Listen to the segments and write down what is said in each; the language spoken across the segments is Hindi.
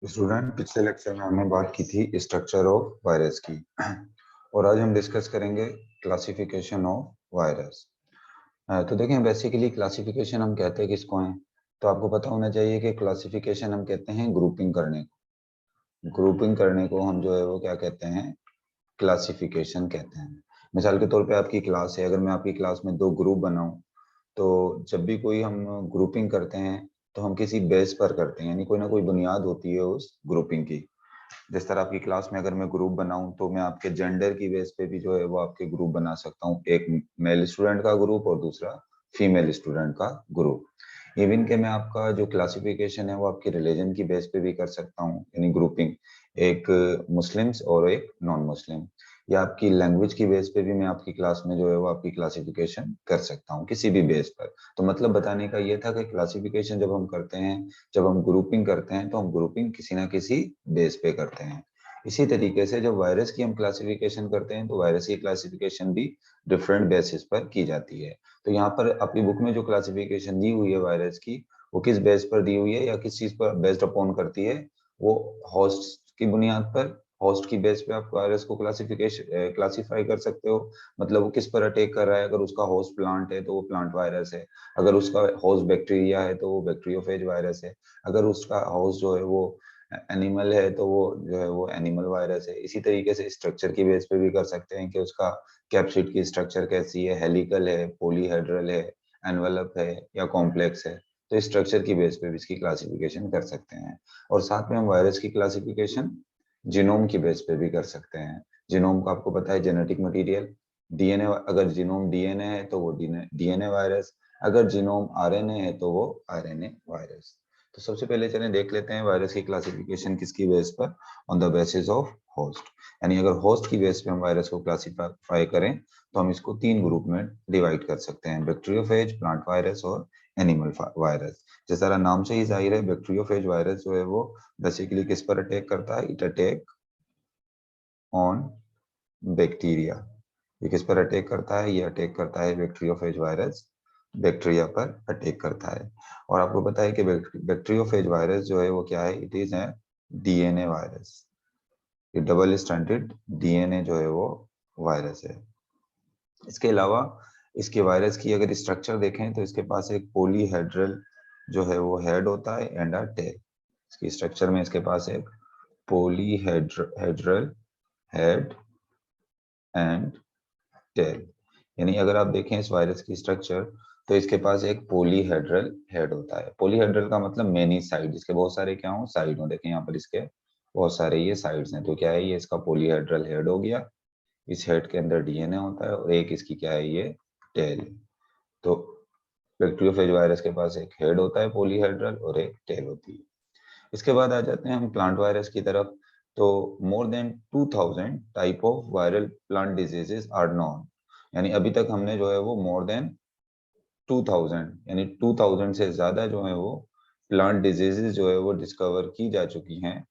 स्टूडेंट, पिछले लेक्चर में हमने बात की थी स्ट्रक्चर ऑफ वायरस की और आज हम डिस्कस करेंगे क्लासिफिकेशन ऑफ वायरस। तो देखें, बेसिकली क्लासिफिकेशन हम कहते हैं किसको हैं, तो आपको पता होना चाहिए कि क्लासिफिकेशन हम कहते हैं ग्रुपिंग करने को। ग्रुपिंग करने को हम जो है वो क्या कहते हैं, क्लासिफिकेशन कहते हैं। मिसाल के तौर पे आपकी क्लास है, अगर मैं आपकी क्लास में दो ग्रुप बनाऊं, तो जब भी कोई हम ग्रुपिंग करते हैं तो हम किसी बेस पर करते हैं, यानी कोई ना कोई बुनियाद होती है उस ग्रुपिंग की। जिस तरह आपकी क्लास में अगर मैं ग्रुप बनाऊं तो मैं आपके जेंडर की बेस पे भी जो है वो आपके ग्रुप बना सकता हूँ, एक मेल स्टूडेंट का ग्रुप और दूसरा फीमेल स्टूडेंट का ग्रुप। इवन के मैं आपका जो क्लासिफिकेशन है वो आपके रिलीजन की बेस पे भी कर सकता हूँ, यानी ग्रुपिंग एक मुस्लिम्स और एक नॉन मुस्लिम, या आपकी लैंग्वेज की बेस पे भी मैं आपकी क्लास में जो है वो आपकी क्लासिफिकेशन कर सकता हूँ किसी भी बेस पर। तो मतलब बताने का ये था कि क्लासिफिकेशन जब हम करते हैं, जब हम ग्रुपिंग करते हैं, तो हम ग्रुपिंग किसी ना किसी बेस पे करते हैं। इसी तरीके से जब वायरस की हम क्लासिफिकेशन करते हैं तो वायरस की क्लासिफिकेशन भी डिफरेंट बेसिस पर की जाती है। तो यहाँ पर अपनी बुक में जो क्लासिफिकेशन दी हुई है वायरस की, वो किस बेस पर दी हुई है या किस चीज पर बेस्ड अपॉन करती है, वो होस्ट की बुनियाद पर, होस्ट की बेस पे आप वायरस को क्लासिफाई कर सकते हो। मतलब वो किस पर अटैक कर रहा है, अगर उसका होस्ट प्लांट है तो वो प्लांट वायरस है, अगर उसका होस्ट बैक्टीरिया है तो वो बैक्टीरियोफेज वायरस है, अगर उसका होस्ट जो है वो एनिमल है तो वो जो है वो एनिमल वायरस है। इसी तरीके से स्ट्रक्चर की बेस पे भी कर सकते हैं कि उसका कैप्सिड की स्ट्रक्चर कैसी है, हेलिकल है, पॉलीहेड्रल है, एनवेलप है या कॉम्प्लेक्स है। तो स्ट्रक्चर की बेस पे भी इसकी क्लासिफिकेशन कर सकते हैं। और साथ में हम वायरस की क्लासिफिकेशन जीनोम की बेस पे भी कर सकते हैं। जीनोम को आपको पता है, जेनेटिक मटेरियल। डीएनए, अगर जीनोम डीएनए है तो वो डीएनए वायरस, अगर जीनोम आरएनए है तो वो आरएनए वायरस। तो सबसे पहले चलें देख लेते हैं वायरस की क्लासिफिकेशन किसकी बेस पर, on the basis of host. यानी अगर होस्ट की बेस पे हम वायरस को क्लासिफाई करें तो हम इसको तीन ग्रुप में डिवाइड कर सकते हैं, बैक्टीरियोफेज, प्लांट वायरस और एनिमल वायरस। जिस तरह नाम से ही जाहिर है, बैक्टीरियोफेज वायरस जो है वो बेसिकली किस पर अटैक करता है, इट अटैक ऑन बैक्टीरिया। ये किस पर अटैक करता है, ये अटैक करता है बैक्टीरियोफेज वायरस, बैक्टीरिया पर अटैक करता है। और आपको पता है कि बैक्टीरियोफेज वायरस जो है वो क्या है, it is a DNA virus. ये डबल स्ट्रैंडेड डीएनए जो है वो वायरस है। इसके अलावा इसके वायरस की अगर स्ट्रक्चर देखें तो इसके पास एक पॉलीहेड्रल जो है वो हेड होता है एंड अ टेल। इसकी स्ट्रक्चर में इसके पास एक पॉलीहेड्रल हेड एंड टेल। यानी अगर आप देखें इस वायरस की स्ट्रक्चर, तो इसके पास एक पॉलीहेड्रल हेड होता है। पॉलीहेड्रल का मतलब मेनी साइड, इसके बहुत सारे क्या हो, साइड हो। देखें यहाँ पर इसके बहुत सारे ये साइड्स हैं, तो क्या है, ये इसका पॉलीहेड्रल हेड हो गया। इस हेड के अंदर डीएनए होता है और एक इसकी क्या है, ये टेल। तो बैक्टीरियोफेज वायरस के पास एक हेड होता है पॉलीहेड्रल और एक टेल होती है। इसके बाद आ जाते हैं हम प्लांट वायरस की तरफ। तो more than 2000 type of viral plant diseases are known. यानी अभी तक हमने जो है वो मोर देन 2000, यानी 2000 से ज्यादा जो है वो प्लांट डिजीजेस जो है वो डिस्कवर की जा चुकी हैं,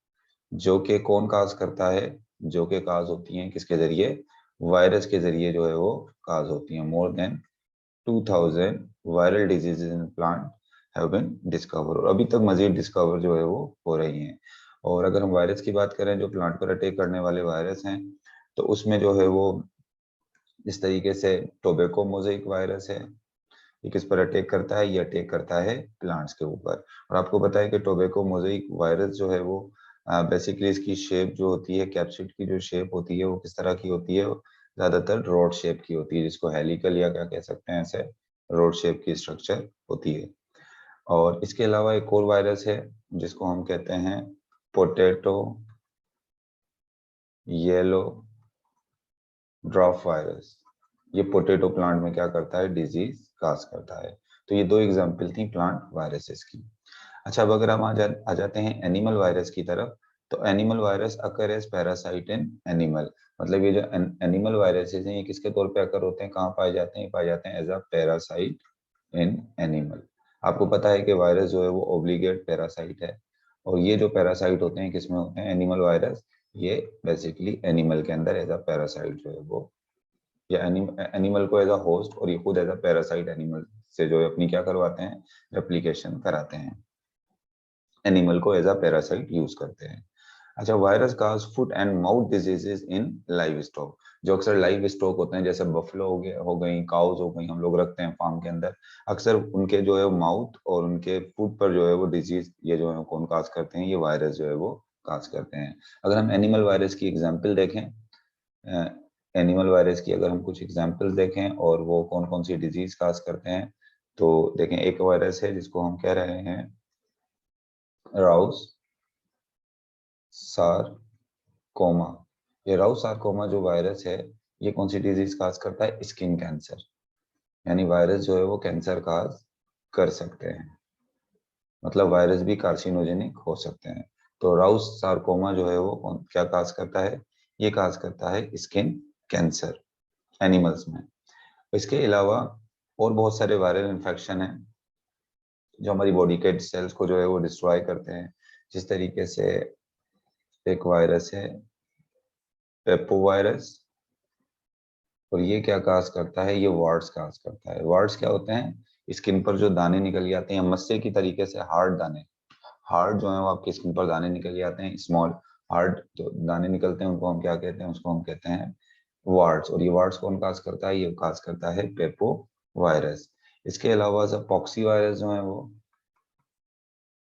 जो कि कौन काज करता है, जो कि काज होती हैं किसके जरिए, वायरस के जरिए जो है वो काज होती हैं। More than 2000 viral diseases in plant have been discover, और अभी तक मजीद डिस्कवर जो है वो हो रही हैं। और अगर हम वायरस की बात करें जो प्लांट पर अटैक करने वाले वायरस हैं, तो उसमें जो है वो इस तरीके से टोबैको मोज़ेक वायरस है। ये किस पर अटैक करता है, ये अटैक करता है प्लांट्स के ऊपर। और आपको पता है कि टोबैको मोज़ेक वायरस जो है वो बेसिकली इसकी शेप जो होती है, कैप्सिड की जो शेप होती है वो किस तरह की होती है, ज्यादातर रोड शेप की होती है, जिसको हेलिकल या क्या कह सकते हैं, ऐसे रोड शेप की स्ट्रक्चर होती है। और इसके अलावा एक और वायरस है जिसको हम कहते हैं पोटैटो येलो ड्रॉप वायरस। ये पोटैटो प्लांट में क्या करता है, डिजीज काज करता है। तो ये दो एग्जाम्पल थी प्लांट वायरसेस की। अच्छा, अब अगर हम आ जाते हैं एनिमल वायरस की तरफ, तो animal virus occur as parasite in animal. मतलब ये जो एनिमल वायरसेस हैं, ये किसके तौर पे अकर होते हैं, कहाँ पाए जाते हैं, ये पाए जाते हैं as a parasite in animal. आपको पता है कि वायरस जो है वो ओब्लिगेट पैरासाइट है, और ये जो पैरासाइट होते हैं किसमें होते हैं, एनिमल वायरस। ये बेसिकली एनिमल के अंदर एज अ पैरासाइट जो है वो, या एनिमल को एज अ होस्ट और ये खुद एज अ पैरासाइट एनिमल से जो है अपनी क्या करवाते हैं, रेप्लिकेशन कराते हैं। एनिमल को एज अ पैरासाइट यूज करते हैं। अच्छा, virus cause foot and mouth diseases in live stock. जो अक्सर लाइव स्टॉक होते हैं, जैसे बफलो हो गई, काउज हो गई, हम लोग रखते हैं फार्म के अंदर, अक्सर उनके जो है माउथ और उनके फूड पर जो है वो डिजीज, ये जो है कौन काज करते हैं, ये वायरस जो है वो काज करते हैं। अगर हम एनिमल वायरस की एग्जाम्पल देखें, एनिमल वायरस की अगर हम कुछ एग्जाम्पल देखें और वो कौन कौन सी डिजीज काज करते हैं, तो देखें, एक वायरस है जिसको हम कह रहे हैं राउस सारकोमा। ये राउस सारकोमा जो वायरस है, ये कौन सी डिजीज काज करता है? Skin cancer. यानी वायरस जो है वो कैंसर काज कर सकते हैं, मतलब वायरस भी कार्सिनोजेनिक हो सकते हैं। तो राउस सारकोमा जो है वो क्या काज करता है? ये काज करता है स्किन कैंसर एनिमल्स में। इसके अलावा और बहुत सारे वायरल इन्फेक्शन हैं जो हमारी बॉडी के सेल्स को जो है वो डिस्ट्रॉय करते हैं। जिस तरीके से एक वायरस है पेपो वायरस, और ये क्या काज करता है? ये वार्ड्स काज करता है। वार्ड्स क्या होते हैं? स्किन पर जो दाने निकल जाते हैं, मस्से की तरीके से हार्ड दाने, हार्ड जो है वो आपकी स्किन पर दाने निकल जाते हैं, स्मॉल हार्ड जो दाने निकलते हैं, उनको हम क्या कहते हैं? उसको हम कहते हैं वार्ड्स। और ये वार्ड्स कौन काज करता है? ये काज करता है पेपो वायरस। इसके अलावा जब पॉक्सी वायरस जो है वो,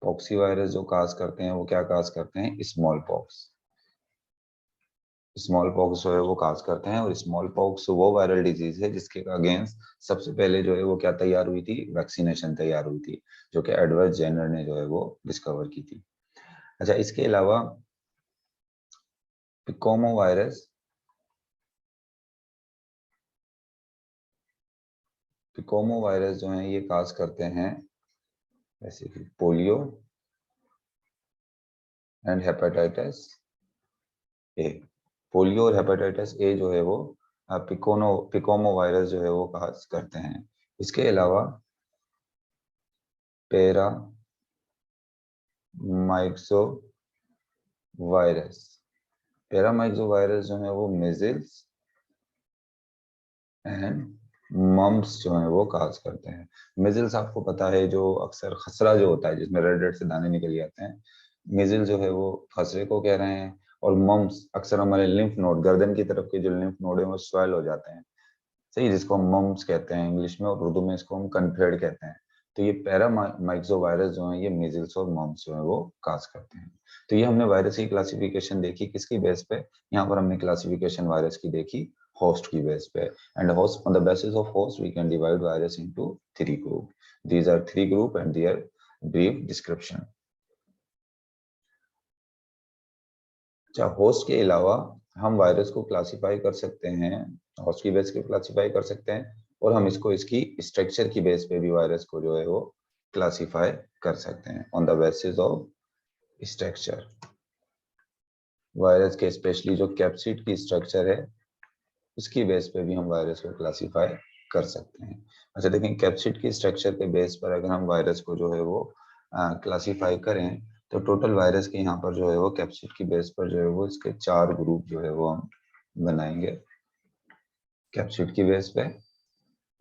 पॉक्सी वायरस जो काज करते हैं, वो क्या काज करते हैं? Small pox. स्मॉल पॉक्स जो है वो काज करते हैं, और स्मॉल पॉक्स वो वायरल डिजीज है जिसके अगेंस्ट सबसे पहले जो है वो क्या तैयार हुई थी? वैक्सीनेशन तैयार हुई थी, जो कि एडवर्ड जेनर ने जो है वो डिस्कवर की थी। अच्छा, इसके अलावा पिकोमो वायरस, पिकोमो वायरस जो है ये काज करते हैं जैसे कि polio and hepatitis A. Polio और हेपेटाइटिस ए जो है वो पिकोमो वायरस जो है वो काज करते हैं। इसके अलावा पैरा माइक्सो वायरस, पैरामाइक्सो वायरस जो है वो मेजिल्स एंड मम्प्स जो है वो काज करते हैं। मेजिल्स आपको पता है, जो अक्सर खसरा जो होता है जिसमें रेड रेड से दाने निकल जाते हैं, मेजिल जो है वो खसरे को कह रहे हैं। और मम्प्स अक्सर हमारे लिम्फ नोड, गर्दन की तरफ के जो लिम्फ नोड है वो स्वेल हो जाते हैं, सही, जिसको हम मम्प्स कहते हैं इंग्लिश में, और उर्दू में इसको हम कन्फेड कहते हैं। तो ये पैरामाइक्सो वायरस जो है ये मेजिल्स और मम्प्स जो है वो काज करते हैं। तो ये हमने वायरस की क्लासिफिकेशन देखी, किसकी बेस पे? यहाँ पर हमने क्लासिफिकेशन वायरस की देखी होस्ट की बेस पे। And host, on the basis of host we can divide virus into 3 group. These are 3 group and their brief description. अच्छा, होस्ट के अलावा हम वायरस को क्लासिफाई कर सकते हैं, होस्ट की बेस पे क्लासिफाई कर सकते हैं, और हम इसको इसकी स्ट्रक्चर की बेस पे भी वायरस को जो है वो क्लासिफाई कर सकते हैं on the basis of structure. Virus के स्पेशली जो कैप्सिड की स्ट्रक्चर है, उसकी बेस पे भी हम वायरस को क्लासिफाई कर सकते हैं। अच्छा देखें, कैप्सिड की स्ट्रक्चर के बेस पर अगर हम वायरस को जो है वो क्लासिफाई करें, तो टोटल वायरस के यहाँ पर जो है वो कैप्सिड की बेस पर जो है वो इसके 4 ग्रुप जो है वो हम बनाएंगे कैप्सिड की बेस पे,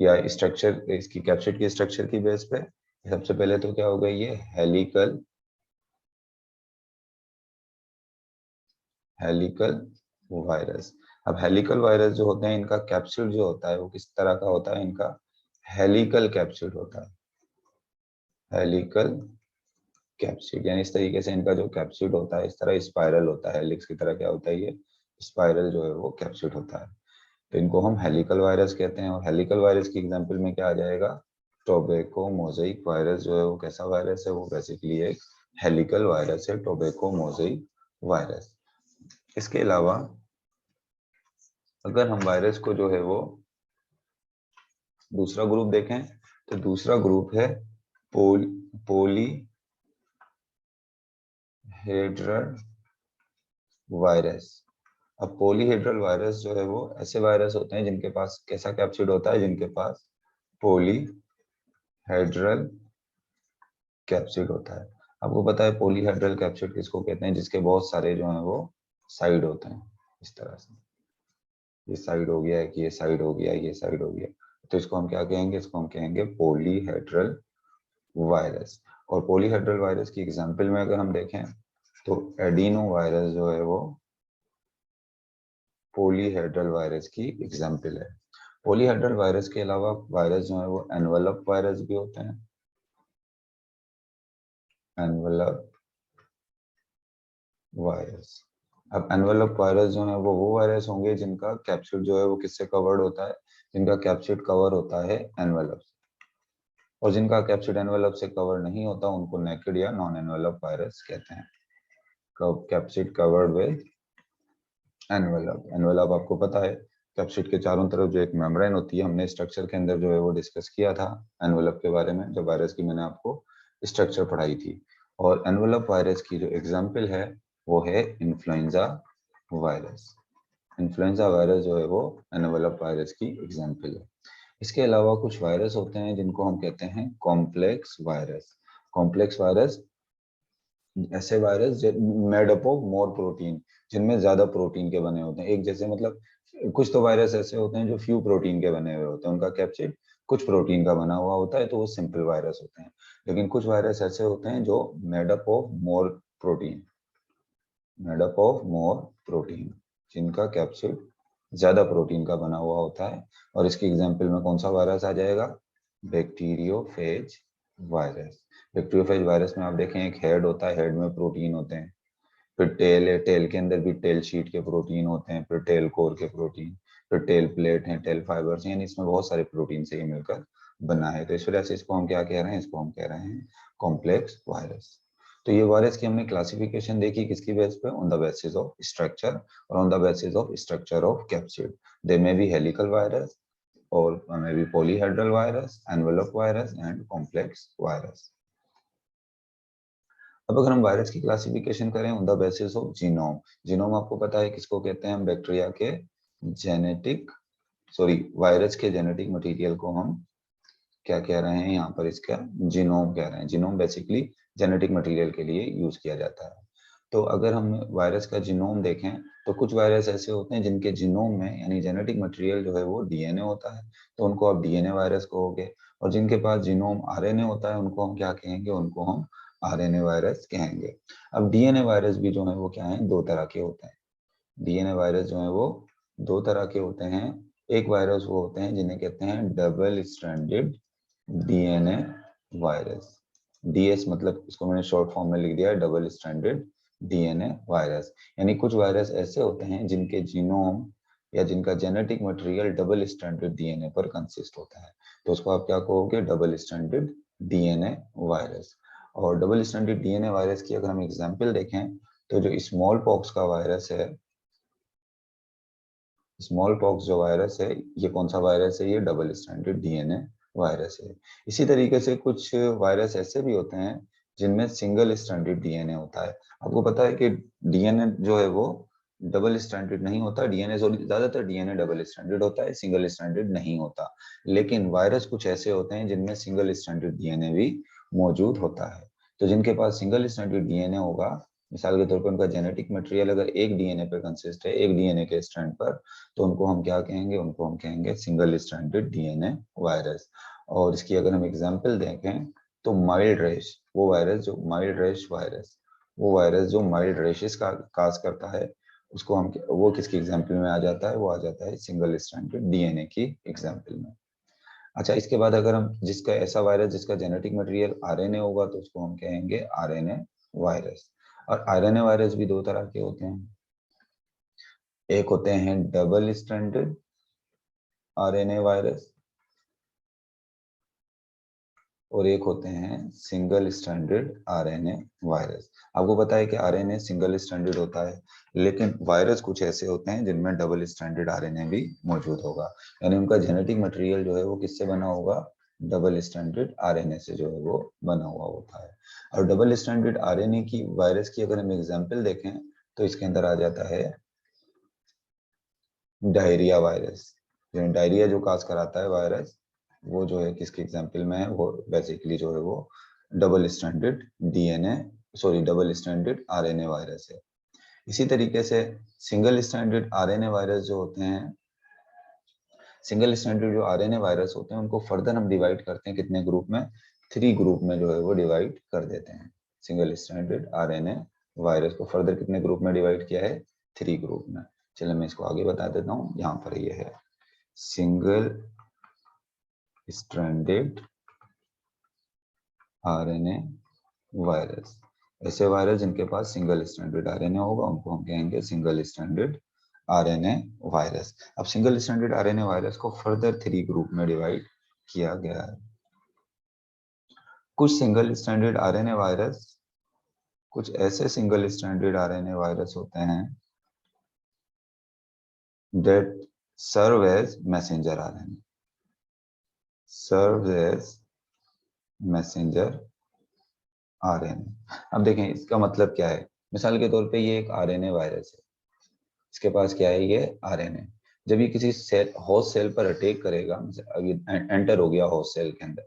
या स्ट्रक्चर इसकी कैप्सिड की स्ट्रक्चर की बेस पे। सबसे पहले तो क्या होगा? ये हेलिकल, हेलिकल वायरस। अब हेलिकल वायरस जो होते हैं, इनका कैप्सूल जो होता है वो किस तरह का होता है? इनका हेलिकल कैप्सूल होता है, हेलिकल कैप्सूल, यानी इस तरीके से इनका जो कैप्सूल होता है, इस तरह स्पाइरल होता है, हेलिक्स की तरह क्या होता है? ये स्पाइरल जो है वो कैप्सूल होता है। तो इनको हम हेलिकल वायरस कहते हैं। और हेलिकल वायरस की एग्जांपल में क्या आ जाएगा? टोबैको मोज़ेइक वायरस जो है वो कैसा वायरस है? वो बेसिकली एक हेलिकल वायरस है, टोबैको मोज़ेइक वायरस। इसके अलावा अगर हम वायरस को जो है वो दूसरा ग्रुप देखें, तो दूसरा ग्रुप है पॉलीहेड्रल वायरस। अब पॉलीहेड्रल वायरस जो है वो ऐसे वायरस होते हैं जिनके पास कैसा कैप्सिड होता है? जिनके पास पॉलीहेड्रल कैप्सिड होता है। आपको पता है पॉलीहेड्रल कैप्सिड किसको कहते हैं? जिसके बहुत सारे जो हैं वो साइड होते हैं, इस तरह से, ये साइड हो गया, कि ये साइड हो गया, ये साइड हो गया। तो इसको हम क्या कहेंगे? इसको हम कहेंगे पॉलीहेड्रल वायरस। और पॉलीहेड्रल वायरस की एग्जाम्पल में अगर हम देखें तो एडिनो वायरस जो है वो पॉलीहेड्रल वायरस की एग्जाम्पल है। पॉलीहेड्रल वायरस के अलावा वायरस जो है वो एनवेलप वायरस भी होते हैं। एनवेलप वायरस, अब एनवेलप वायरस जो है वो वायरस होंगे जिनका कैप्सिड जो है वो किससे कवर्ड होता है, जिनका कैप्सिड कवर होता है एनवेलप, और जिनका कैप्सिड एनवेलप से कवर नहीं होता उनको नेकेड या नॉन एनवेलप वायरस कहते हैं। Capsid covered with envelope, envelope आपको पता है कैप्सिड के चारों तरफ जो एक मेम्ब्रेन होती है, हमने स्ट्रक्चर के अंदर जो है वो डिस्कस किया था एनवेलप के बारे में जब वायरस की मैंने आपको स्ट्रक्चर पढ़ाई थी। और एनवेलप वायरस की जो एग्जाम्पल है वो है इन्फ्लुएंजा वायरस। इन्फ्लुएंजा वायरस जो है वो एनवेलप वायरस की एग्जाम्पल है। इसके अलावा कुछ वायरस होते हैं जिनको हम कहते हैं कॉम्प्लेक्स वायरस। कॉम्प्लेक्स वायरस ऐसे virus made up of more protein, जिनमें ज्यादा प्रोटीन के बने होते हैं। एक जैसे मतलब कुछ तो वायरस ऐसे होते हैं जो फ्यू प्रोटीन के बने हुए होते हैं, उनका कैप्सिड कुछ प्रोटीन का बना हुआ होता है तो वो सिंपल वायरस होते हैं। लेकिन कुछ वायरस ऐसे होते हैं जो made up of more protein, made up of more protein, जिनका कैप्सिड ज्यादा प्रोटीन का बना हुआ होता है। और इसकी एग्जाम्पल में कौन सा वायरस आ जाएगा, बैक्टीरियोफेज वायरस। बैक्टीरियोफेज वायरस में आप देखें एक हेड होता है, हेड में प्रोटीन होते हैं, फिर टेल है, टेल के अंदर भी टेल शीट के प्रोटीन होते हैं, फिर टेल कोर के प्रोटीन, फिर टेल प्लेट है, टेल फाइबर्स, यानी इसमें बहुत सारे प्रोटीन से ये मिलकर बना है। तो इस वजह से इसको हम क्या कह रहे हैं, इसको हम कह रहे हैं कॉम्प्लेक्स वायरस। तो ये वायरस की हमने क्लासिफिकेशन देखी किसकी बेस पे, on the basis of structure और on the basis of structure of capsid. They may be helical virus और may be polyhedral virus, envelope virus and complex virus. अब अगर हम वायरस की क्लासिफिकेशन करें on the basis of genome, genome आपको पता है किसको कहते हैं, हम बैक्टीरिया के जेनेटिक वायरस के जेनेटिक मटेरियल को हम क्या कह रहे हैं, यहाँ पर इसका जीनोम कह रहे हैं। जीनोम बेसिकली जेनेटिक मटेरियल के लिए यूज किया जाता है। तो अगर हम वायरस का जीनोम देखें तो कुछ वायरस ऐसे होते हैं जिनके जीनोम में यानी जेनेटिक मटेरियल जो है वो डीएनए होता है, तो उनको आप डीएनए वायरस कहोगे। और जिनके पास जीनोम आरएनए होता है उनको हम क्या कहेंगे, उनको हम आरएनए वायरस कहेंगे। अब डीएनए वायरस भी जो है वो क्या है, दो तरह के होते हैं। डीएनए वायरस जो है वो दो तरह के होते हैं। एक वायरस वो होते हैं जिन्हें कहते हैं double stranded DNA virus. DS मतलब इसको मैंने शॉर्ट फॉर्म में लिख दिया है, डबल स्ट्रैंडेड डीएनए वायरस। यानी कुछ वायरस ऐसे होते हैं जिनके जीनोम या जिनका genetic material double stranded DNA पर कंसिस्ट होता है, तो उसको आप क्या कहोगे, डबल स्ट्रैंडेड डीएनए वायरस। और डबल स्ट्रैंडेड डीएनए वायरस की अगर हम एग्जांपल देखें तो जो स्मॉल पॉक्स का वायरस है, स्मॉल पॉक्स जो वायरस है ये कौन सा वायरस है, ये डबल स्ट्रैंडेड डीएनए वायरस है। इसी तरीके से कुछ वायरस ऐसे भी होते हैं जिनमें सिंगल स्ट्रैंडेड डीएनए होता है। आपको पता है कि डीएनए जो है वो डबल स्ट्रैंडेड नहीं होता, डीएनए ज्यादातर डीएनए डबल स्ट्रैंडेड होता है, सिंगल स्ट्रैंडेड नहीं होता। लेकिन वायरस कुछ ऐसे होते हैं जिनमें सिंगल स्ट्रैंडेड डीएनए भी मौजूद होता है। तो जिनके पास सिंगल स्ट्रैंडेड डीएनए होगा, मिसाल के तौर पर उनका जेनेटिक मटेरियल अगर एक डीएनए पे कंसिस्ट है, एक डीएनए के स्ट्रैंड पर, तो उनको हम क्या कहेंगे, उनको हम कहेंगे सिंगल स्ट्रैंडेड डीएनए वायरस। और इसकी अगर हम एग्जांपल देखें तो माइल्ड रेश, वो वायरस जो माइल्ड रेश वायरस, वो वायरस जो माइल्ड रेशेस का काज करता है, उसको हम वो किसकी एग्जांपल में आ जाता है, वो आ जाता है सिंगल स्ट्रैंडेड डीएनए की एग्जांपल में। अच्छा, इसके बाद अगर हम जिसका ऐसा वायरस जिसका जेनेटिक मटेरियल आरएनए होगा तो उसको हम कहेंगे आरएनए वायरस। और आरएनए वायरस भी दो तरह के होते हैं, एक होते हैं डबल स्ट्रैंडेड आरएनए वायरस और एक होते हैं सिंगल स्ट्रैंडेड आरएनए वायरस। आपको पता है कि आरएनए सिंगल स्ट्रैंडेड होता है, लेकिन वायरस कुछ ऐसे होते हैं जिनमें डबल स्ट्रैंडेड आरएनए भी मौजूद होगा, यानी उनका जेनेटिक मटेरियल जो है वो किससे बना होगा, डबल स्ट्रैंडेड आरएनए से जो है वो बना हुआ होता है। और डबल स्ट्रैंडेड आरएनए की वायरस की अगर हम एग्जाम्पल देखें तो इसके अंदर आ जाता है डायरिया वायरस। डायरिया जो काज कराता है वायरस, वो जो है किसके एग्जाम्पल में है, वो बेसिकली जो है वो double stranded DNA double stranded RNA virus है। इसी तरीके से सिंगल स्ट्रैंडेड आरएनए वायरस जो होते हैं, सिंगल स्ट्रैंडेड जो आरएनए वायरस होते हैं उनको फर्दर हम डिवाइड करते हैं कितने ग्रुप में, 3 ग्रुप में जो है वो डिवाइड कर देते हैं। सिंगल स्ट्रैंडेड आरएनए वायरस को फर्दर कितने ग्रुप में डिवाइड किया है? 3 ग्रुप में। चलिए मैं इसको आगे बता देता हूँ। यहाँ पर ये है सिंगल स्ट्रैंडेड आरएनए वायरस। ऐसे वायरस जिनके पास सिंगल स्ट्रैंडेड आरएनए होगा उनको हम कहेंगे सिंगल स्ट्रैंडेड आरएनए वायरस। अब सिंगल स्ट्रैंडेड आरएनए वायरस को फर्दर 3 ग्रुप में डिवाइड किया गया है। कुछ सिंगल स्ट्रैंडेड आरएनए वायरस, कुछ ऐसे सिंगल स्ट्रैंडेड आरएनए वायरस होते हैं that serve as messenger RNA, serve as messenger RNA। अब देखें इसका मतलब क्या है। मिसाल के तौर पे ये एक आरएनए वायरस है, इसके पास क्या है? ये आरएनए। जब ये किसी सेल होस्ट सेल पर अटैक करेगा, अभी एंटर हो गया होस्ट सेल के अंदर,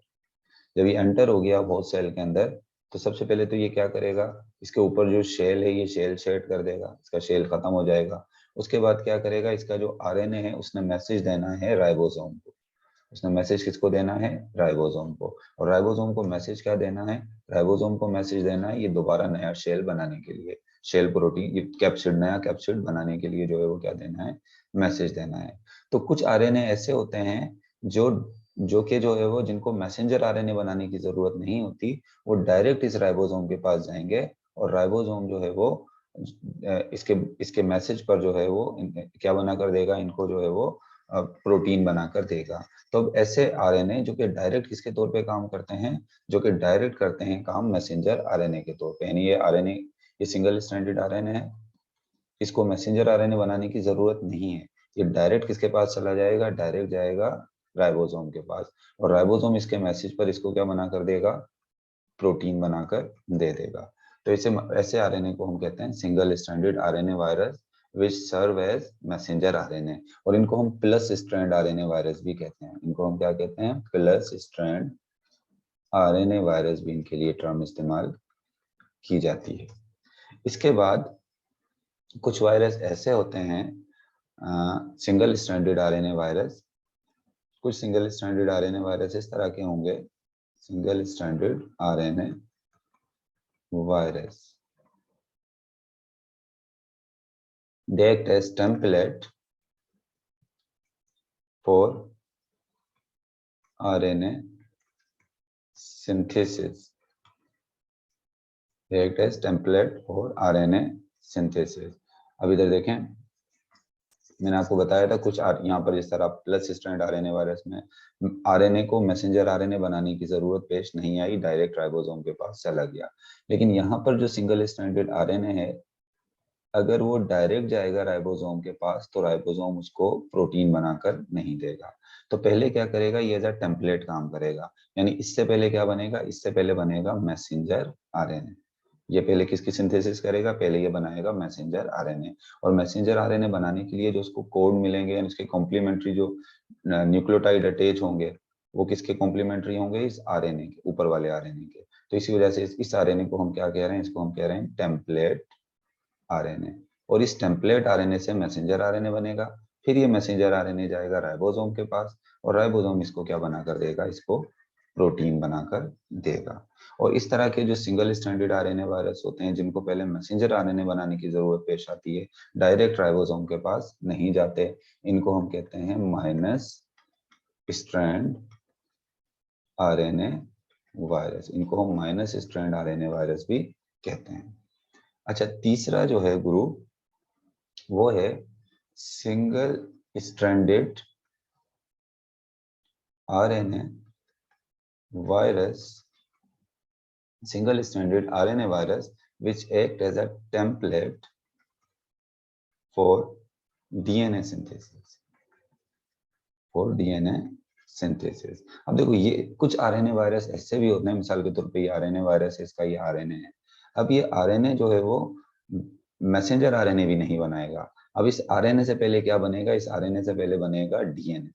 जब ये एंटर हो गया होस्ट सेल के अंदर, तो सबसे पहले तो ये क्या करेगा? इसके ऊपर जो शेल है ये शेल शेड कर देगा, इसका शेल खत्म हो जाएगा। उसके बाद क्या करेगा? इसका जो आरएनए है उसने मैसेज देना है राइबोसोम को। उसने मैसेज किसको देना है? राइबोसोम को। और राइबोसोम को मैसेज क्या देना है? राइबोसोम को मैसेज देना है ये दोबारा नया शेल बनाने के लिए, शेल प्रोटीन, ये कैप्सिड, नया कैप्सिड बनाने के लिए जो है वो क्या देना है? मैसेज देना है। तो कुछ आरएनए ऐसे होते हैं जो कि जो है वो, जिनको मैसेंजर आरएनए बनाने की जरूरत नहीं होती, वो डायरेक्ट इस राइबोसोम के पास जाएंगे और राइबोसोम जो है वो इसके मैसेज पर जो है वो क्या बना कर देगा? इनको जो है वो प्रोटीन बनाकर देगा। तो अब ऐसे आरएनए जो कि डायरेक्ट किसके तौर पे काम करते हैं? जो कि डायरेक्ट करते हैं काम मैसेंजर आरएनए के तौर पे। यानी ये आरएनए, ये सिंगल स्ट्रैंडेड आरएनए है, इसको मैसेंजर आरएनए बनाने की जरूरत नहीं है। ये डायरेक्ट किसके पास चला जाएगा? डायरेक्ट जाएगा राइबोसोम के पास, और राइबोसोम इसके मैसेज पर इसको क्या बना कर देगा? प्रोटीन बनाकर दे देगा। तो ऐसे आरएनए को हम कहते हैं single stranded RNA virus which serve as messenger RNA. और इनको हम प्लस स्ट्रैंड आरएनए वायरस भी कहते हैं। इनको हम क्या कहते हैं? प्लस स्ट्रैंड आरएनए वायरस भी इनके लिए टर्म इस्तेमाल की जाती है। इसके बाद कुछ वायरस ऐसे होते हैं सिंगल स्ट्रैंडेड आरएनए वायरस। कुछ सिंगल स्ट्रैंडेड आरएनए वायरस इस तरह के होंगे, single stranded RNA virus, they act as template for RNA synthesis, they act as template for RNA synthesis। अब इधर देखें, मैंने आपको बताया था कुछ यहाँ पर इस तरह प्लस स्ट्रैंड आरएनए वायरस में आरएनए को मैसेंजर आरएनए बनाने की जरूरत पेश नहीं आई, डायरेक्ट राइबोसोम के पास चला गया। लेकिन यहाँ पर जो सिंगल स्ट्रैंडेड आरएनए है, अगर वो डायरेक्ट जाएगा राइबोसोम के पास तो राइबोसोम उसको प्रोटीन बनाकर नहीं देगा। तो पहले क्या करेगा? ये एज अ टेम्पलेट काम करेगा। यानी इससे पहले क्या बनेगा? इससे पहले बनेगा मैसेंजर आरएनए। ये पहले किसकी सिंथेसिस करेगा? पहले ये बनाएगा मैसेंजर आरएनए। और मैसेंजर आरएनए बनाने के लिए जो उसको कोड मिलेंगे, उसके कॉम्प्लीमेंट्री जो न्यूक्लियोटाइड अटैच होंगे, वो किसके कॉम्प्लीमेंट्री होंगे? इस आरएनए के, ऊपर वाले आरएनए के। तो इसी वजह से इस आरएनए को हम क्या कह रहे हैं? इसको हम कह रहे हैं टेम्पलेट आरएनए। और इस टेम्पलेट आरएनए से मैसेंजर आरएनए बनेगा। फिर ये मैसेंजर आरएनए जाएगा राइबोसोम के पास, और राइबोसोम इसको क्या बनाकर देगा? इसको प्रोटीन बनाकर देगा। और इस तरह के जो सिंगल स्ट्रैंडेड आरएनए वायरस होते हैं, जिनको पहले मैसेंजर आरएनए बनाने की जरूरत पेश आती है, डायरेक्ट राइबोसोम के पास नहीं जाते, इनको हम कहते हैं माइनस स्ट्रैंड आरएनए वायरस। इनको हम माइनस स्ट्रैंड आरएनए वायरस भी कहते हैं। अच्छा, तीसरा जो है ग्रुप वो है single stranded RNA virus, single stranded RNA virus which act as a template for DNA synthesis, for DNA synthesis। अब देखो ये कुछ आरएनए वायरस ऐसे भी होते हैं, मिसाल के तौर पे ये आरएनए वायरस है, इसका ये आरएनए है। अब ये आरएनए जो है वो मैसेंजर आरएनए भी नहीं बनाएगा। अब इस आरएनए से पहले क्या बनेगा? इस आरएनए से पहले बनेगा डीएनए।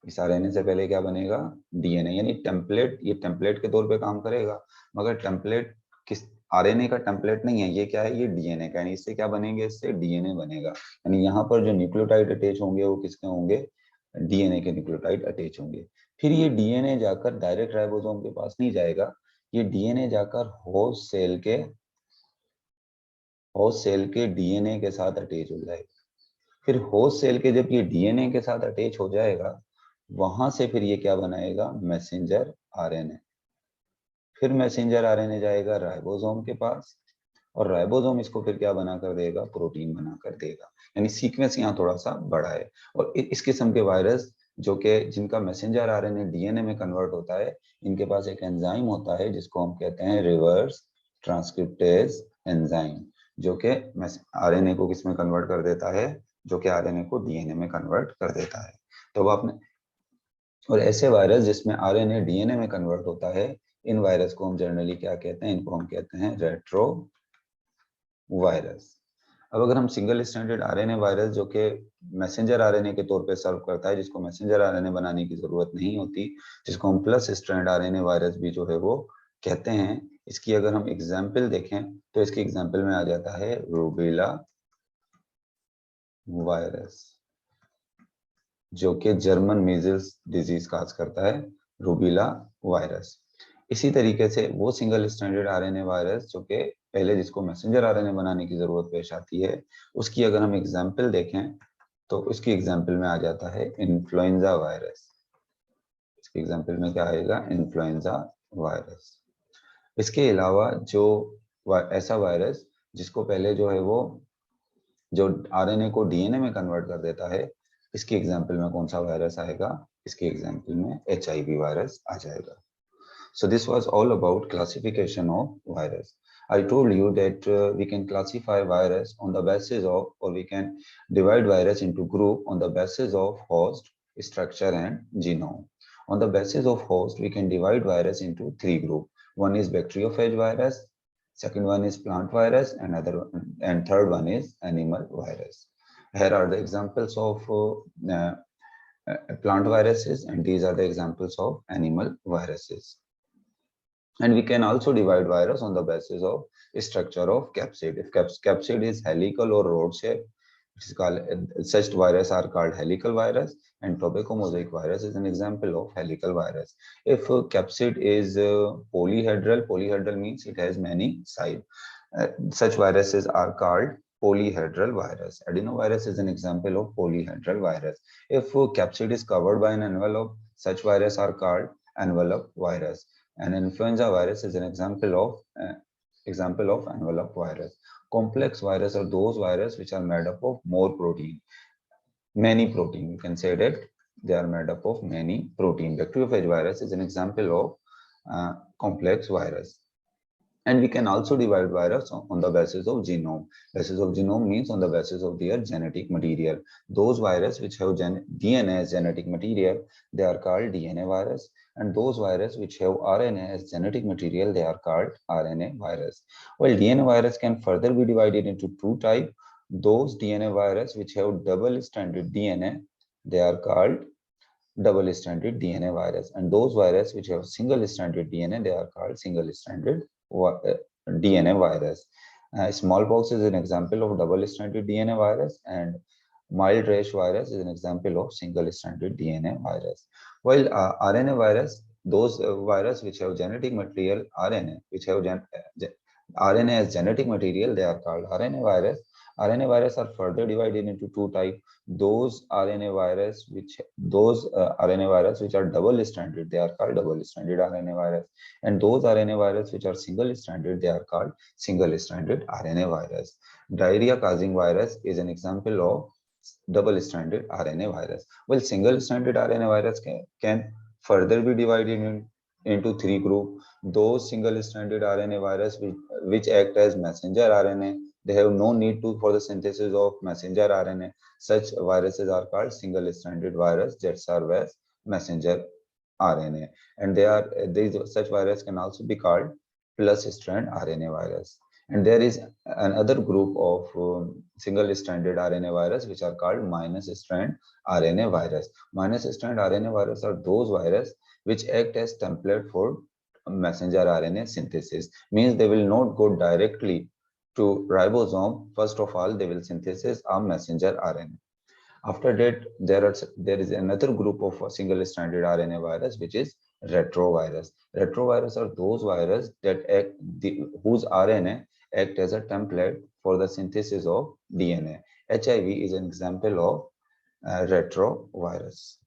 इस आरएनए से पहले क्या बनेगा? डीएनए। यानी टेम्पलेट, ये टेम्पलेट के तौर पे काम करेगा, मगर टेम्पलेट किस आरएनए का टेम्पलेट नहीं है, ये क्या है? ये डीएनए का। यानी इससे क्या बनेंगे? इससे डीएनए बनेगा। यानी यहाँ पर जो न्यूक्लियोटाइड अटैच होंगे वो किसके होंगे? डीएनए के न्यूक्लियोटाइड अटैच होंगे। फिर ये डीएनए जाकर डायरेक्ट राइबोसोम के पास नहीं जाएगा, ये डीएनए जाकर होस्ट सेल के डीएनए के साथ अटैच हो जाएगा। फिर होस्ट सेल के जब ये डीएनए के साथ अटैच हो जाएगा, वहां से फिर ये क्या बनाएगा, मैसेंजर आरएनए। फिर मैसेंजर आरएनए जाएगा राइबोसोम के पास, और राइबोसोम इसको फिर क्या बना कर देगा, प्रोटीन बना कर देगा। यानी सीक्वेंस यहाँ थोड़ा सा बड़ा है। और इस किस्म के वायरस जो कि जिनका मैसेंजर आरएनए डीएनए में कन्वर्ट होता है, इनके पास एक एंजाइम होता है जिसको हम कहते हैं रिवर्स ट्रांसक्रिप्टेज एंजाइम, जो कि आरएनए को किस में कन्वर्ट कर देता है, जो कि आरएनए को डीएनए में कन्वर्ट कर देता है। तो अब आपने, और ऐसे वायरस जिसमें आरएनए डीएनए में कन्वर्ट होता है, इन वायरस को हम जनरली क्या कहते हैं, इनको हम कहते हैं रेट्रो वायरस। अब अगर हम सिंगल स्ट्रैंडेड आरएनए वायरस जो कि मैसेंजर आरएनए के तौर पे सर्व करता है, जिसको मैसेंजर आरएनए बनाने की जरूरत नहीं होती, जिसको हम प्लस स्ट्रैंड आरएनए वायरस भी जो है वो कहते हैं, इसकी अगर हम एग्जाम्पल देखें तो इसकी एग्जाम्पल में आ जाता है रूबेला वायरस, जो कि जर्मन मीजल्स डिजीज काज करता है, रूबेला वायरस। इसी तरीके से वो सिंगल स्ट्रैंडेड आरएनए वायरस जो कि पहले जिसको मैसेंजर आरएनए बनाने की जरूरत पेश आती है, उसकी अगर हम एग्जाम्पल देखें तो उसकी एग्जाम्पल में आ जाता है इन्फ्लुएंजा वायरस। इसकी एग्जाम्पल में क्या आएगा, इन्फ्लुएंजा वायरस। इसके अलावा जो ऐसा वायरस जिसको पहले जो है वो जो आरएनए को डीएनए में कन्वर्ट कर देता है, इसकी एग्जाम्पल में कौन सा वायरस आएगा, इसकी एग्जाम्पल में एचआईवी वायरस आ जाएगा। So this was all about classification of virus. I told you that we can classify virus on the basis of, or we can divide virus into group on the basis of host, structure and genome. On the basis of host, we can divide virus into three groups. One is bacteriophage virus, second one is plant virus, and third one is animal virus. Here are the examples of plant viruses, and these are the examples of animal viruses. And we can also divide virus on the basis of structure of capsid. If capsid is helical or rod shaped, it is called, such virus are called helical virus, and tobacco mosaic virus is an example of helical virus. If capsid is polyhedral means it has many sides. Such viruses are called polyhedral virus. Adenovirus is an example of polyhedral virus. If capsid is covered by an envelope, such virus are called envelope virus. And influenza virus is an example of envelope virus. Complex virus are those viruses which are made up of more protein, many protein. You can say that they are made up of many protein. Bacteriophage virus is an example of complex virus. And we can also divide virus on the basis of genome. Basis of genome means on the basis of their genetic material. Those viruses which have DNA as genetic material, they are called DNA virus. And those viruses which have RNA as genetic material, they are called RNA virus. Well, DNA virus can further be divided into two types. Those DNA virus which have double-stranded DNA, they are called double-stranded DNA virus. And those viruses which have single-stranded DNA, they are called single-stranded DNA virus. Smallpox is an example of double-stranded DNA virus, and mild rash virus is an example of single-stranded DNA virus. While RNA virus, those virus which have genetic material RNA, which have RNA as genetic material, they are called RNA virus. RNA virus are further divided into two types. Those RNA virus which are double-stranded, they are called double-stranded RNA virus. And those RNA virus which are single-stranded, they are called single-stranded RNA virus. Diarrhea-causing virus is an example of double-stranded RNA virus. Well, single-stranded RNA virus can further be divided into three groups. Those single-stranded RNA virus which act as messenger RNA, they have no need for the synthesis of messenger RNA. Such viruses are called single-stranded virus that serve as messenger RNA, and such virus can also be called plus-strand RNA virus. And there is another group of single-stranded RNA virus which are called minus-strand RNA virus. Minus-strand RNA virus are those viruses which act as template for messenger RNA synthesis. Means they will not go directly to ribosome. First of all, they will synthesize a messenger RNA. After that, there is another group of single-stranded RNA virus, which is retrovirus. Retrovirus are those viruses that whose RNA act as a template for the synthesis of DNA. HIV is an example of retrovirus.